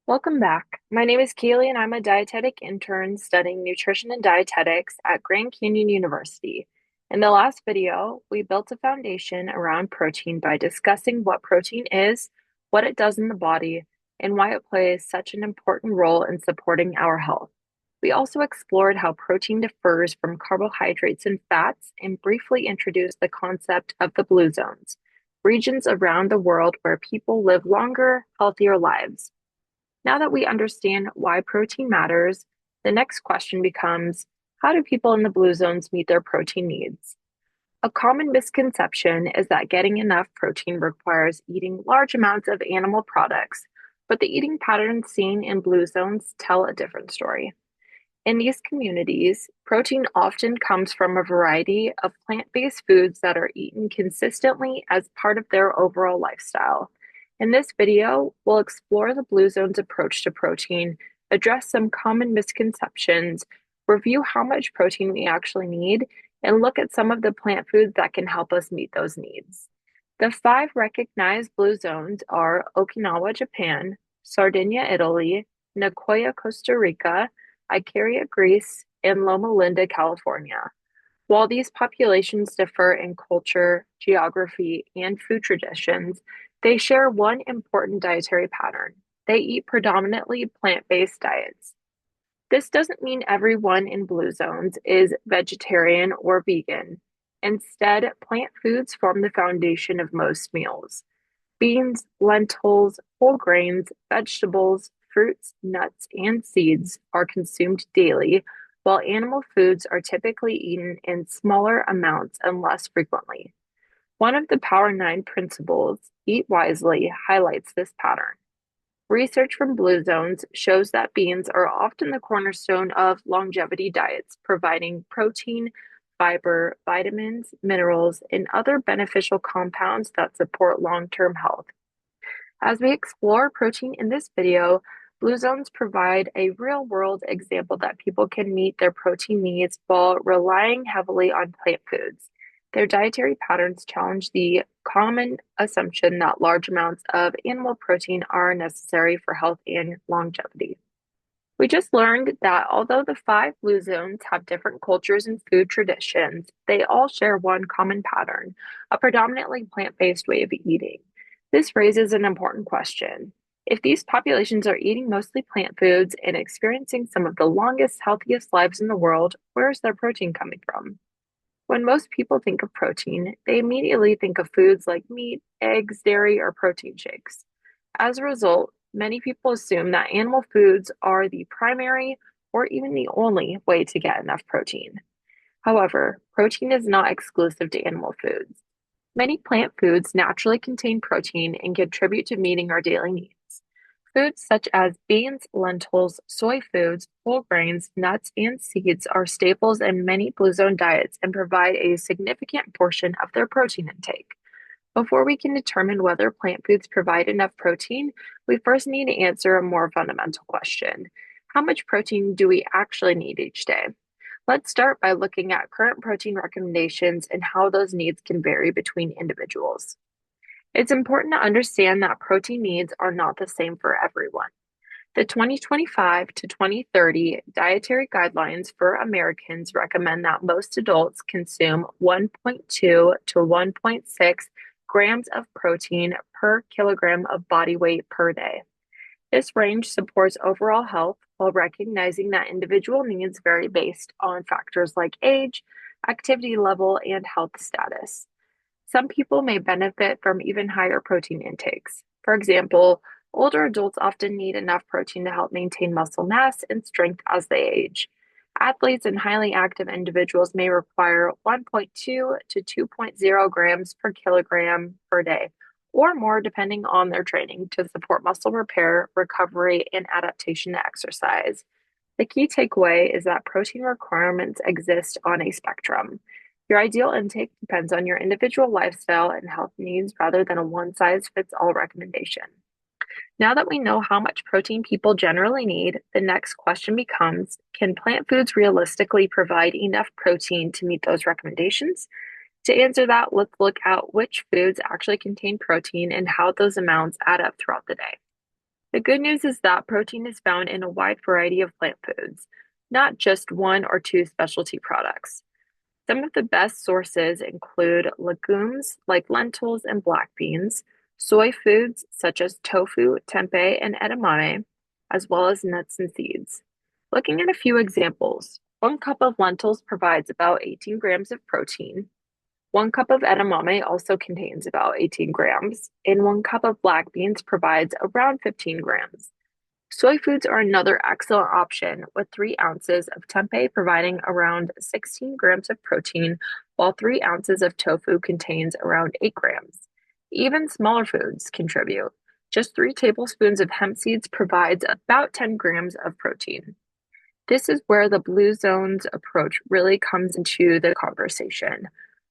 Welcome back. My name is Kaylie and I'm a dietetic intern studying nutrition and dietetics at Grand Canyon University. In the last video, we built a foundation around protein by discussing what protein is, what it does in the body, and why it plays such an important role in supporting our health. We also explored how protein differs from carbohydrates and fats and briefly introduced the concept of the blue zones, regions around the world where people live longer, healthier lives. Now that we understand why protein matters, the next question becomes, how do people in the blue zones meet their protein needs? A common misconception is that getting enough protein requires eating large amounts of animal products, but the eating patterns seen in blue zones tell a different story. In these communities, protein often comes from a variety of plant-based foods that are eaten consistently as part of their overall lifestyle. In this video, we'll explore the Blue Zone's approach to protein, address some common misconceptions, review how much protein we actually need, and look at some of the plant foods that can help us meet those needs. The five recognized Blue Zones are Okinawa, Japan, Sardinia, Italy, Nicoya, Costa Rica, Icaria, Greece, and Loma Linda, California. While these populations differ in culture, geography, and food traditions, they share one important dietary pattern. They eat predominantly plant-based diets. This doesn't mean everyone in blue zones is vegetarian or vegan. Instead, plant foods form the foundation of most meals. Beans, lentils, whole grains, vegetables, fruits, nuts, and seeds are consumed daily, while animal foods are typically eaten in smaller amounts and less frequently. One of the Power Nine principles, eat wisely, highlights this pattern. Research from Blue Zones shows that beans are often the cornerstone of longevity diets, providing protein, fiber, vitamins, minerals, and other beneficial compounds that support long-term health. As we explore protein in this video, Blue Zones provide a real-world example that people can meet their protein needs while relying heavily on plant foods. Their dietary patterns challenge the common assumption that large amounts of animal protein are necessary for health and longevity. We just learned that although the five blue zones have different cultures and food traditions, they all share one common pattern, a predominantly plant-based way of eating. This raises an important question. If these populations are eating mostly plant foods and experiencing some of the longest, healthiest lives in the world, where is their protein coming from? When most people think of protein, they immediately think of foods like meat, eggs, dairy, or protein shakes. As a result, many people assume that animal foods are the primary or even the only way to get enough protein. However, protein is not exclusive to animal foods. Many plant foods naturally contain protein and contribute to meeting our daily needs. Foods such as beans, lentils, soy foods, whole grains, nuts, and seeds are staples in many Blue Zone diets and provide a significant portion of their protein intake. Before we can determine whether plant foods provide enough protein, we first need to answer a more fundamental question. How much protein do we actually need each day? Let's start by looking at current protein recommendations and how those needs can vary between individuals. It's important to understand that protein needs are not the same for everyone. The 2025 to 2030 dietary guidelines for Americans recommend that most adults consume 1.2 to 1.6 grams of protein per kilogram of body weight per day. This range supports overall health while recognizing that individual needs vary based on factors like age, activity level, and health status. Some people may benefit from even higher protein intakes. For example, older adults often need enough protein to help maintain muscle mass and strength as they age. Athletes and highly active individuals may require 1.2 to 2.0 grams per kilogram per day, or more depending on their training to support muscle repair, recovery, and adaptation to exercise. The key takeaway is that protein requirements exist on a spectrum. Your ideal intake depends on your individual lifestyle and health needs rather than a one-size-fits-all recommendation. Now that we know how much protein people generally need, the next question becomes, can plant foods realistically provide enough protein to meet those recommendations? To answer that, let's look at which foods actually contain protein and how those amounts add up throughout the day. The good news is that protein is found in a wide variety of plant foods, not just one or two specialty products. Some of the best sources include legumes like lentils and black beans, soy foods such as tofu, tempeh, and edamame, as well as nuts and seeds. Looking at a few examples, 1 cup of lentils provides about 18 grams of protein. 1 cup of edamame also contains about 18 grams, and 1 cup of black beans provides around 15 grams. Soy foods are another excellent option, with 3 ounces of tempeh providing around 16 grams of protein, while 3 ounces of tofu contains around 8 grams. Even smaller foods contribute. Just 3 tablespoons of hemp seeds provides about 10 grams of protein. This is where the Blue Zones approach really comes into the conversation.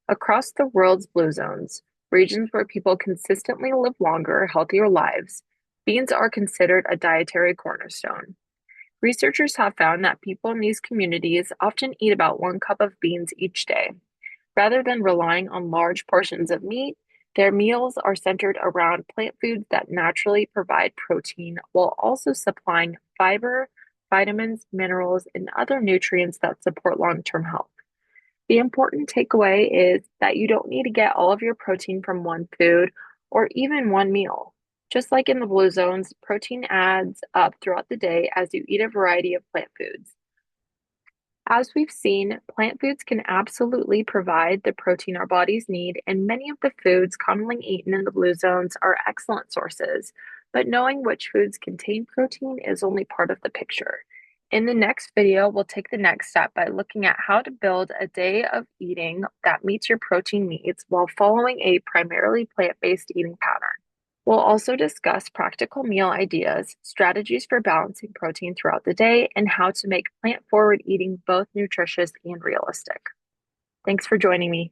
Across the world's Blue Zones, regions where people consistently live longer, healthier lives, beans are considered a dietary cornerstone. Researchers have found that people in these communities often eat about 1 cup of beans each day. Rather than relying on large portions of meat, their meals are centered around plant foods that naturally provide protein while also supplying fiber, vitamins, minerals, and other nutrients that support long-term health. The important takeaway is that you don't need to get all of your protein from one food or even one meal. Just like in the blue zones, protein adds up throughout the day as you eat a variety of plant foods. As we've seen, plant foods can absolutely provide the protein our bodies need, and many of the foods commonly eaten in the blue zones are excellent sources. But knowing which foods contain protein is only part of the picture. In the next video, we'll take the next step by looking at how to build a day of eating that meets your protein needs while following a primarily plant-based eating pattern. We'll also discuss practical meal ideas, strategies for balancing protein throughout the day, and how to make plant-forward eating both nutritious and realistic. Thanks for joining me.